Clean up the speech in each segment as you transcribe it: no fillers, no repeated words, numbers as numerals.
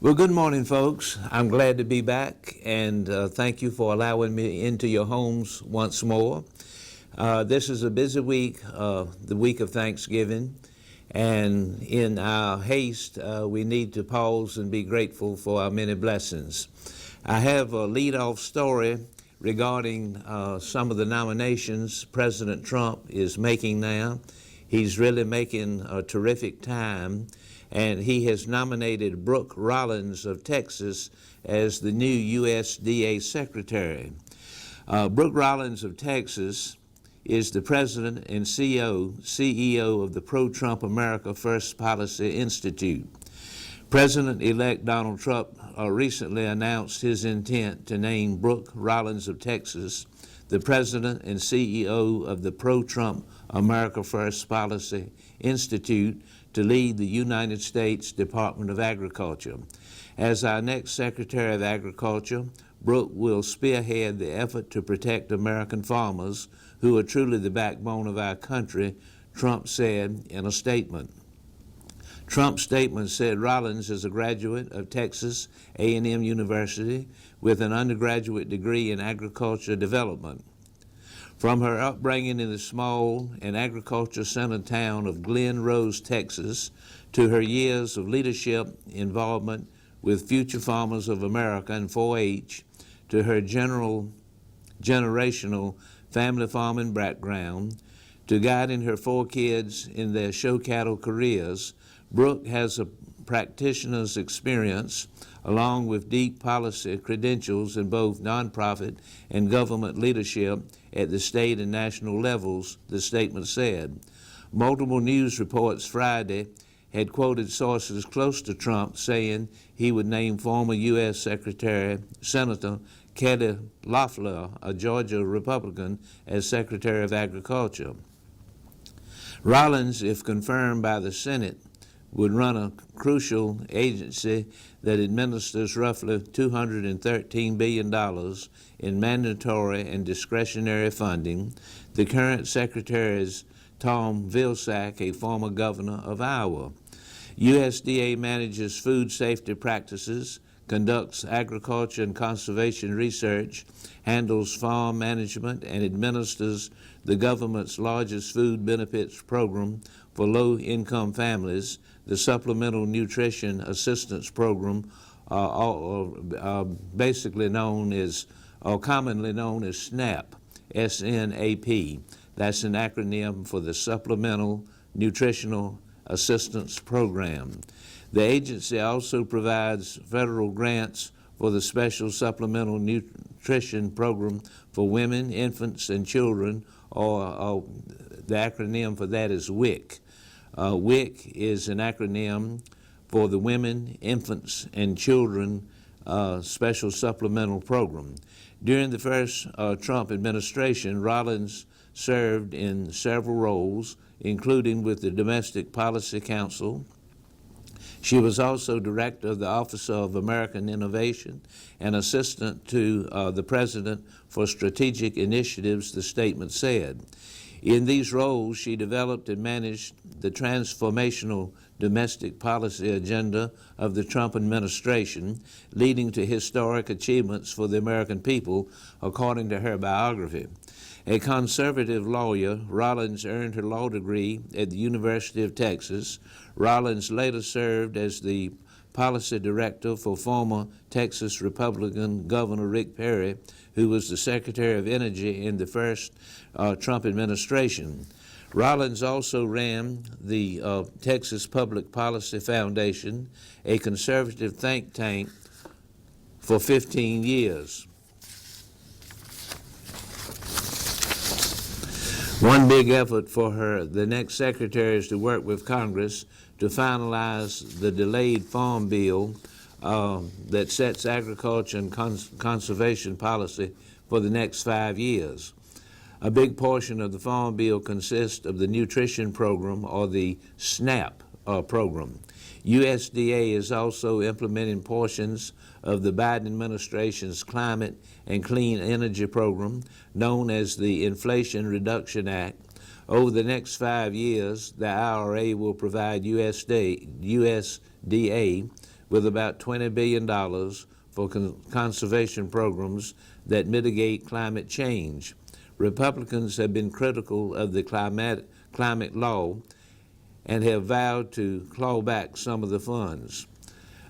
Well, good morning, folks. I'm glad to be back, and thank you for allowing me into your homes once more. This is a busy week, the week of Thanksgiving, and in our haste, we need to pause and be grateful for our many blessings. I have a lead-off story regarding some of the nominations President Trump is making now. He's really making a terrific time, and he has nominated Brooke Rollins of Texas as the new USDA Secretary. Brooke Rollins of Texas is the president and CEO of the Pro-Trump America First Policy Institute. President-elect Donald Trump recently announced his intent to name Brooke Rollins of Texas the president and CEO of the Pro-Trump America First Policy Institute to lead the United States Department of Agriculture. As our next Secretary of Agriculture, Brooke will spearhead the effort to protect American farmers who are truly the backbone of our country, Trump said in a statement. Trump's statement said Rollins is a graduate of Texas A&M University with an undergraduate degree in agriculture development. From her upbringing in the small and agriculture-centered town of Glen Rose, Texas, to her years of leadership involvement with Future Farmers of America and 4-H, to her generational family farming background, to guiding her 4 kids in their show cattle careers, Brooke has a practitioner's experience along with deep policy credentials in both nonprofit and government leadership at the state and national levels, the statement said. Multiple news reports Friday had quoted sources close to Trump saying he would name former U.S. Senator Kelly Loeffler, a Georgia Republican, as Secretary of Agriculture. Rollins, if confirmed by the Senate, would run a crucial agency that administers roughly $213 billion in mandatory and discretionary funding. The current secretary is Tom Vilsack, a former governor of Iowa. USDA manages food safety practices, conducts agriculture and conservation research, handles farm management, and administers the government's largest food benefits program for low-income families, the Supplemental Nutrition Assistance Program, basically known as, or commonly known as SNAP, S-N-A-P. That's an acronym for the Supplemental Nutritional Assistance Program. The agency also provides federal grants for the Special Supplemental Nutrition Program for women, infants, and children, or the acronym for that is WIC. WIC is an acronym for the Women, Infants, and Children Special Supplemental Program. During the first Trump administration, Rollins served in several roles, including with the Domestic Policy Council. She was also director of the Office of American Innovation and assistant to the president for strategic initiatives, the statement said. In these roles, she developed and managed the transformational domestic policy agenda of the Trump administration, leading to historic achievements for the American people, according to her biography. A conservative lawyer, Rollins earned her law degree at the University of Texas. Rollins later served as the policy director for former Texas Republican Governor Rick Perry, who was the Secretary of Energy in the first Trump administration. Rollins also ran the Texas Public Policy Foundation, a conservative think tank, for 15 years. One big effort for her, the next secretary, is to work with Congress to finalize the delayed farm bill that sets agriculture and conservation policy for the next 5 years. A big portion of the farm bill consists of the nutrition program, or the SNAP program. USDA is also implementing portions of the Biden administration's climate and clean energy program, known as the Inflation Reduction Act. Over the next 5 years, the IRA will provide USDA with about $20 billion for conservation programs that mitigate climate change. Republicans have been critical of the climate law and have vowed to claw back some of the funds.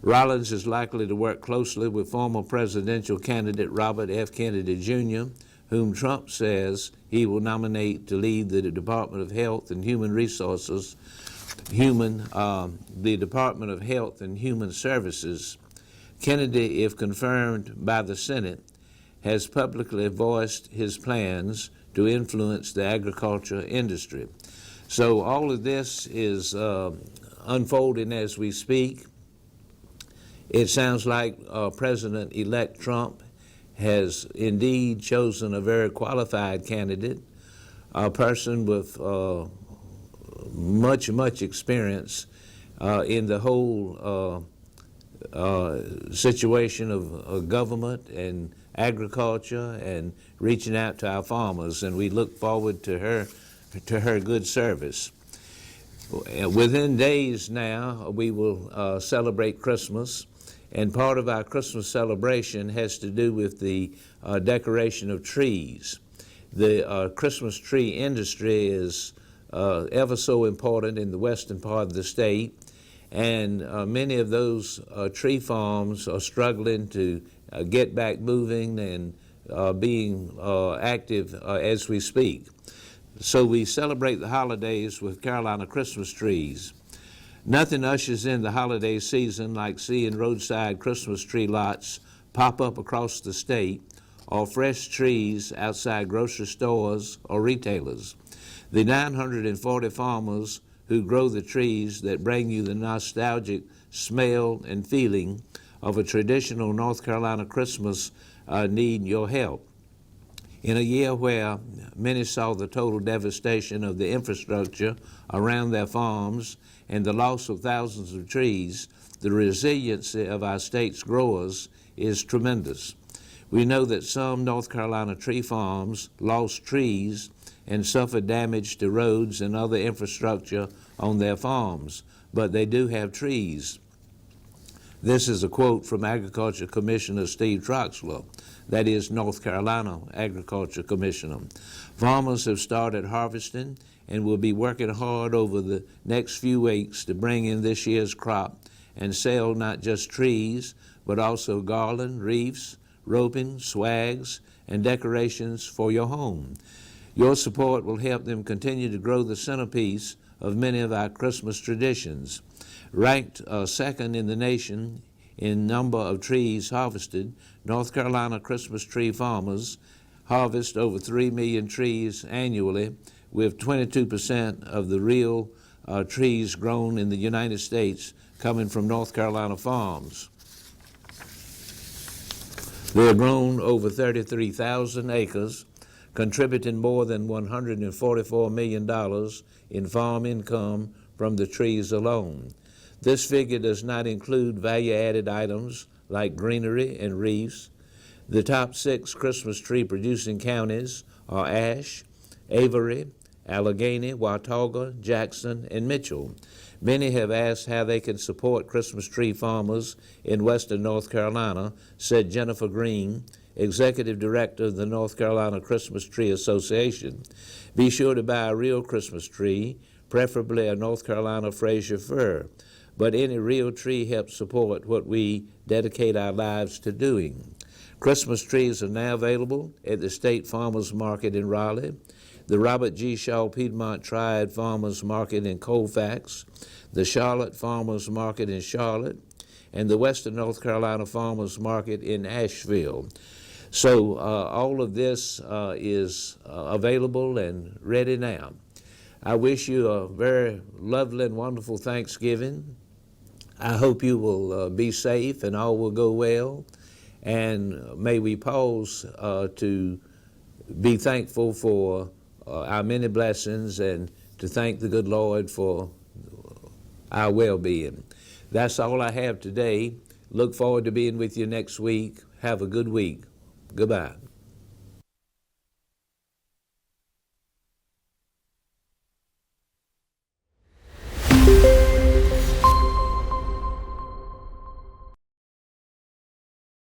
Rollins is likely to work closely with former presidential candidate Robert F. Kennedy Jr., whom Trump says he will nominate to lead the Department of Health and Human Resources, the Department of Health and Human Services. Kennedy, if confirmed by the Senate, has publicly voiced his plans to influence the agriculture industry. So all of this is unfolding as we speak. It sounds like President-elect Trump has indeed chosen a very qualified candidate, a person with much experience in the whole situation of government and agriculture and reaching out to our farmers, and we look forward to her good service. Within days now, we will celebrate Christmas, and part of our Christmas celebration has to do with the decoration of trees. The Christmas tree industry is ever so important in the western part of the state, and many of those tree farms are struggling to get back moving and being active as we speak. So we celebrate the holidays with Carolina Christmas trees. Nothing ushers in the holiday season like seeing roadside Christmas tree lots pop up across the state, or fresh trees outside grocery stores or retailers. The 940 farmers who grow the trees that bring you the nostalgic smell and feeling of a traditional North Carolina Christmas need your help. In a year where many saw the total devastation of the infrastructure around their farms and the loss of thousands of trees, the resiliency of our state's growers is tremendous. We know that some North Carolina tree farms lost trees and suffered damage to roads and other infrastructure on their farms, but they do have trees. This is a quote from Agriculture Commissioner Steve Troxler, that is North Carolina Agriculture Commissioner. Farmers have started harvesting and will be working hard over the next few weeks to bring in this year's crop and sell not just trees, but also garland, wreaths, roping, swags, and decorations for your home. Your support will help them continue to grow the centerpiece of many of our Christmas traditions. Ranked second in the nation in number of trees harvested, North Carolina Christmas tree farmers harvest over 3 million trees annually, with 22% of the real trees grown in the United States coming from North Carolina farms. They are grown over 33,000 acres, contributing more than $144 million in farm income from the trees alone. This figure does not include value-added items like greenery and wreaths. The top 6 Christmas tree producing counties are Ashe, Avery, Allegheny, Watauga, Jackson, and Mitchell. Many have asked how they can support Christmas tree farmers in western North Carolina, said Jennifer Green, Executive Director of the North Carolina Christmas Tree Association. Be sure to buy a real Christmas tree, preferably a North Carolina Fraser fir. But any real tree helps support what we dedicate our lives to doing. Christmas trees are now available at the State Farmers Market in Raleigh, the Robert G. Shaw Piedmont Triad Farmers Market in Colfax, the Charlotte Farmers Market in Charlotte, and the Western North Carolina Farmers Market in Asheville. So all of this is available and ready now. I wish you a very lovely and wonderful Thanksgiving. I hope you will be safe and all will go well. And may we pause to be thankful for our many blessings and to thank the good Lord for our well-being. That's all I have today. Look forward to being with you next week. Have a good week. Goodbye.